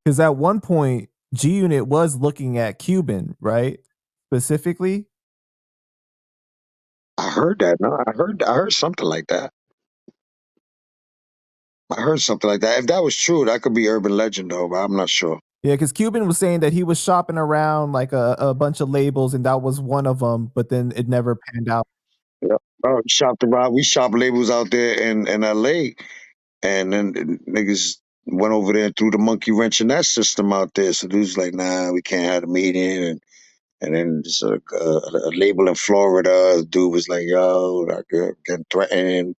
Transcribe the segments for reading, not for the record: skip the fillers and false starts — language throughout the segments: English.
Because at one point, G Unit was looking at Cuban, right? Specifically. I heard that. No, I heard something like that. I heard something like that. If that was true, that could be urban legend, though. But I'm not sure. Yeah, because Cuban was saying that he was shopping around like a bunch of labels, and that was one of them. But then it never panned out. Yeah. Oh, we shopped around. We shopped labels out there in L.A. And then niggas went over there and threw the monkey wrench in that system out there. So dudes like, nah, we can't have a meeting. And then just a label in Florida, dude was like, yo, I getting threatened.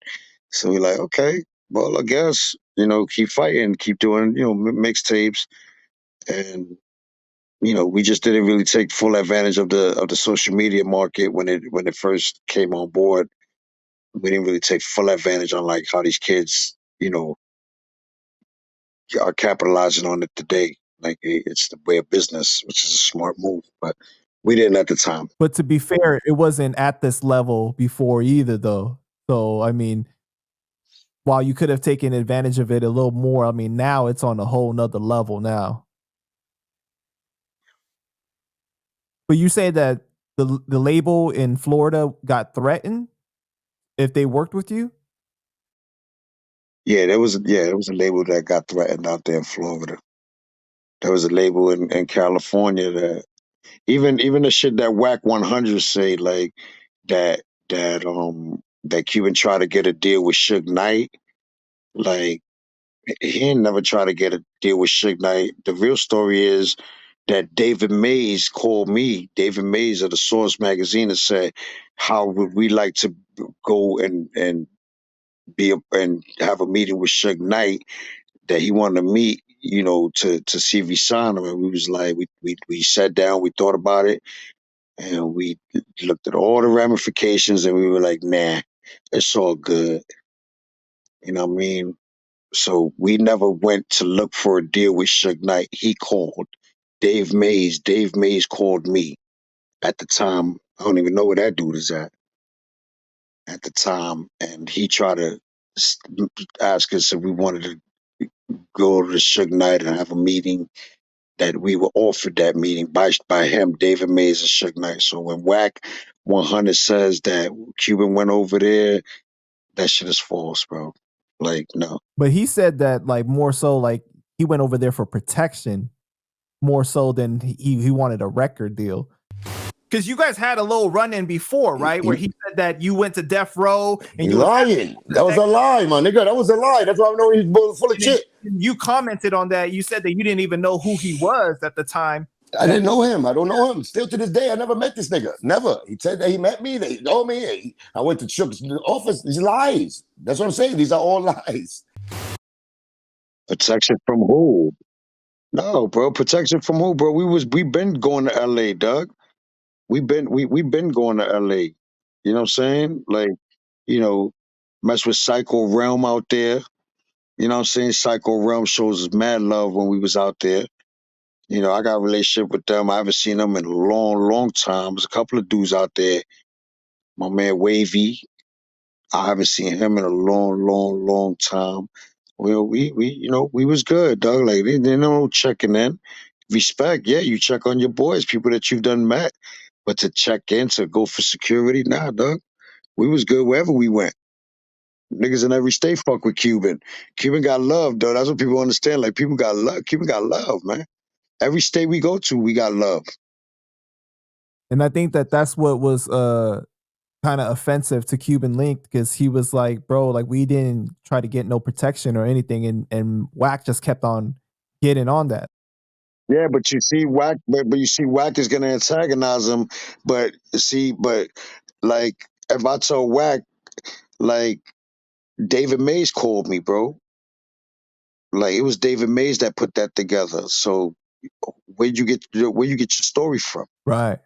So we like, okay, well, I guess, keep fighting, keep doing, mixtapes. And, we just didn't really take full advantage of the social media market when it first came on board. We didn't really take full advantage on like how these kids, are capitalizing on it today. Like it's the way of business, which is a smart move, but we didn't at the time. But to be fair, it wasn't at this level before either, though. So I mean, while you could have taken advantage of it a little more, I mean, now it's on a whole nother level now. But you say that the label in Florida got threatened if they worked with you? Yeah, there was a label that got threatened out there in Florida. There was a label in California that even the shit that Wack 100's say like that that Cuban tried to get a deal with Suge Knight. Like he ain't never tried to get a deal with Suge Knight. The real story is that David Mays called me, David Mays of the Source magazine, and said, "How would we like to go and and have a meeting with Suge Knight that he wanted to meet, to see if he signed him?" And we was like, we sat down, we thought about it, and we looked at all the ramifications, and we were like, nah, it's all good. You know what I mean? So we never went to look for a deal with Suge Knight. He called Dave Mays. Dave Mays called me at the time. I don't even know where that dude is at the time. And he tried to ask us if we wanted to go to the Suge Knight and have a meeting. That we were offered that meeting by him, David Mays and Suge Knight. So when Wack 100 says that Cuban went over there, that shit is false, bro. Like, no. But he said that like more so like he went over there for protection more so than he wanted a record deal. Because you guys had a little run-in before, right? Where he said that you went to Death Row and He's you lying. That was a lie, my nigga. That was a lie. That's why I know he's full of shit. You commented on that. You said that you didn't even know who he was at the time. I didn't know him. I don't know him. Still to this day, I never met this nigga. Never. He said that he met me. They know me. I went to Shook's office. These lies. That's what I'm saying. These are all lies. Protection from who? No, bro. Protection from who, bro? We been going to LA, Doug. We been going to LA. You know what I'm saying? Like, mess with Psycho Realm out there. You know what I'm saying? Psycho Realm shows us mad love when we was out there. I got a relationship with them. I haven't seen them in a long, long time. There's a couple of dudes out there. My man Wavy. I haven't seen him in a long, long, long time. Well, we was good, dog. Like they no checking in. Respect, yeah, you check on your boys, people that you've done met. But to check in, to go for security, nah, dog. We was good wherever we went. Niggas in every state fuck with Cuban. Cuban got love, though. That's what people understand. Like people got love. Cuban got love, man. Every state we go to, we got love. And I think that that's what was kind of offensive to Cuban Link because he was like, bro, like we didn't try to get no protection or anything, and Wack just kept on getting on that. Yeah, but you see, Wack, but you see, Wack is gonna antagonize him. But like, if I tell Wack, like, David Mays called me, bro. Like, it was David Mays that put that together. So, where you get your story from? Right.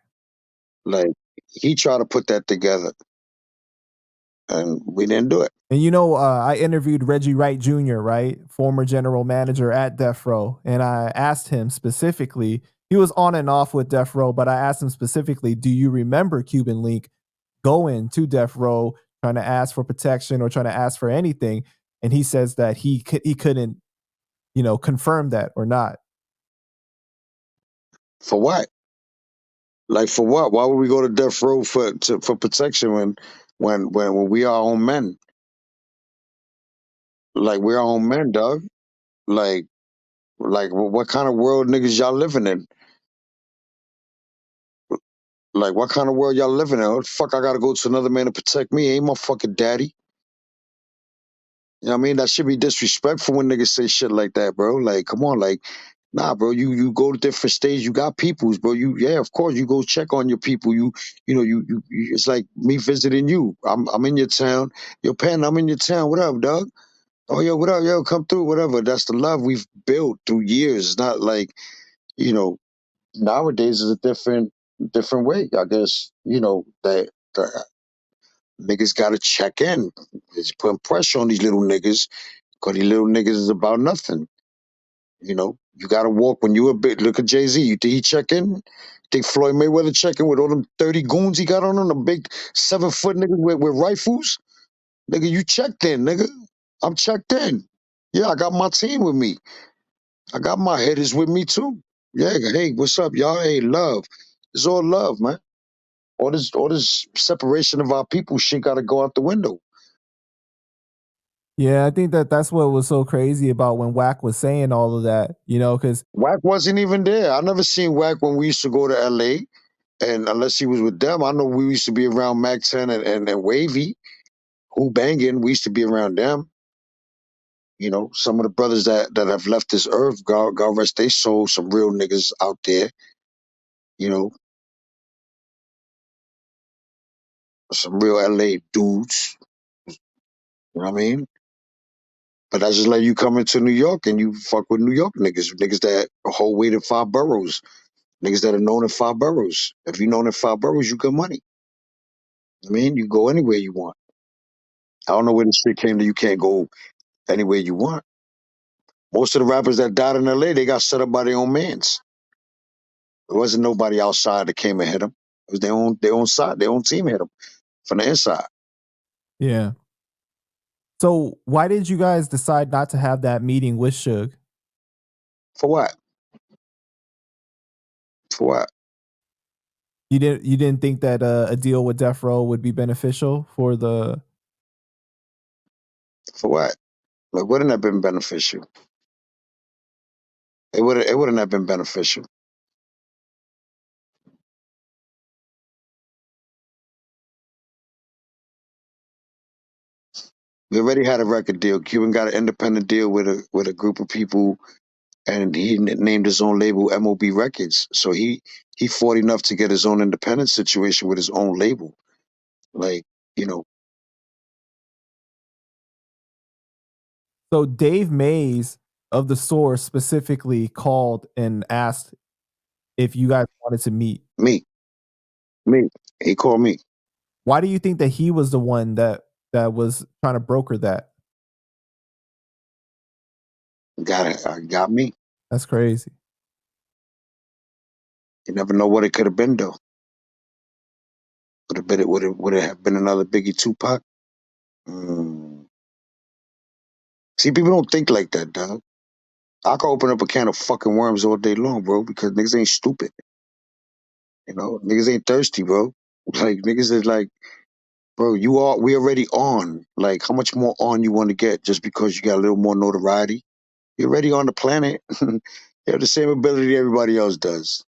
Like, he tried to put that together, and we didn't do it. And I interviewed Reggie Wright Jr., right? Former general manager at Death Row. And I asked him specifically, he was on and off with Death Row, but I asked him specifically, do you remember Cuban Link going to Death Row, trying to ask for protection or trying to ask for anything? And he says that he couldn't confirm that or not? For what? Like for what? Why would we go to death row for protection when we are our own men? Like we're our own men, dog. Like what kind of world niggas y'all living in? Like what kind of world y'all living in? What the fuck I gotta go to another man to protect me? Ain't my fucking daddy. You know what I mean? That should be disrespectful when niggas say shit like that, bro. Like, come on, like, nah, bro. You go to different states. You got peoples, bro. Yeah, of course. You go check on your people. It's like me visiting you. I'm in your town. Yo, Pan, I'm in your town. What up, dog? Oh, yo, what up? Yo, come through. Whatever. That's the love we've built through years. It's not like you know nowadays is a different way. I guess that niggas got to check in. It's putting pressure on these little niggas because these little niggas is about nothing. You got to walk when you a bit. Look at Jay-Z. You think he check in? Think Floyd Mayweather check in with all them 30 goons he got on him? The big 7-foot niggas with rifles? Nigga, you checked in, nigga. I'm checked in. Yeah, I got my team with me. I got my hitters with me too. Yeah, hey, what's up, y'all? Hey, love. It's all love, man. All this separation of our people shit got to go out the window. Yeah, I think that's what was so crazy about when Wack was saying all of that, because Wack wasn't even there. I never seen Wack when we used to go to LA. And unless he was with them, I know we used to be around Mac 10 and Wavy, who banging. We used to be around them. Some of the brothers that have left this earth, God rest their soul, some real niggas out there, you know, some real LA dudes. You know what I mean? But that's just like you come into New York and you fuck with New York niggas that whole weight in 5 boroughs, niggas that are known in 5 boroughs. If you're known in 5 boroughs, you got money. I mean, you go anywhere you want. I don't know where the shit came to you can't go anywhere you want. Most of the rappers that died in LA, they got set up by their own mans. There wasn't nobody outside that came and hit them. It was their own side, their own team hit them from the inside. yeah. So why did you guys decide not to have that meeting with Suge? For what? For what? You didn't think that a deal with Death Row would be beneficial for the? For what? Like, wouldn't have been beneficial. It wouldn't have been beneficial. We already had a record deal. Cuban got an independent deal with a group of people, and he named his own label MOB Records. So he fought enough to get his own independent situation with his own label. Like, you know, So Dave Mays of The Source specifically called and asked if you guys wanted to meet. me. He called me. Why do you think that he was the one that was trying to broker that? Got me. That's crazy. You never know what it could have been though. Would it have been another Biggie Tupac? Mm. See, people don't think like that, dog. I could open up a can of fucking worms all day long, bro, because niggas ain't stupid. Niggas ain't thirsty, bro. Like niggas is like, bro, we already on. Like, how much more on you want to get just because you got a little more notoriety? You're already on the planet. You have the same ability everybody else does.